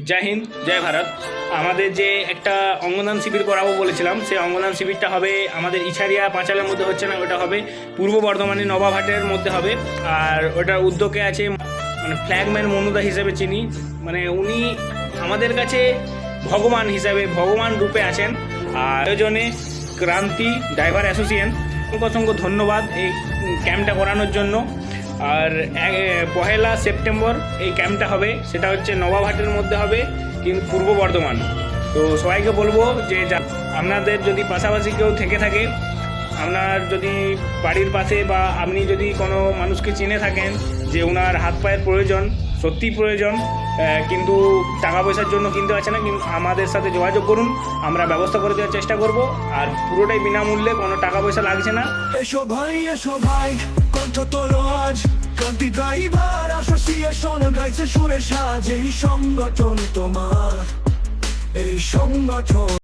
জয় হিন্দ, জয় ভারত। আমাদের যে একটা অঙ্গদান শিবির করাবো বলেছিলাম, সেই অঙ্গদান শিবিরটা হবে আমাদের ইছারিয়া পাঁচালের মধ্যে হচ্ছে না, ওটা হবে পূর্ব বর্ধমানের নবাবহাটের মধ্যে হবে। আর ওটার উদ্যোগে আছে মানে ফ্ল্যাগম্যান মনুদা হিসেবে চিনি, মানে উনি আমাদের কাছে ভগবান হিসাবে, ভগবান রূপে আছেন। আর আয়োজনে ক্রান্তি ড্রাইভার অ্যাসোসিয়েশন অসংখ্য ধন্যবাদ এই ক্যাম্পটা করানোর জন্য। আর পহেলা সেপ্টেম্বর এই ক্যাম্পটা হবে, সেটা হচ্ছে নবাবহাটের মধ্যে হবে, কিন্তু পূর্ব বর্ধমান। তো সবাইকে বলবো যে আপনাদের যদি পাশাপাশি কেউ থেকে থাকে, আপনার যদি বাড়ির পাশে বা আপনি যদি কোনো মানুষকে চিনে থাকেন যে ওনার হাত পায়ের প্রয়োজন, সত্যিই প্রয়োজন, কিন্তু টাকা পয়সার জন্য কিনতে পারছে না, কিন্তু আমাদের সাথে যোগাযোগ করুন, আমরা ব্যবস্থা করে দেওয়ার চেষ্টা করব। আর পুরোটাই বিনামূল্যে, কোনো টাকা পয়সা লাগছে না। এসো ভাই কণ্ঠ তোলো আজ ক্রান্তি ড্রাইভার অ্যাসোসিয়েশন গাইছে সুরে সাজ। এই সংগঠন তোমার, এই সংগঠন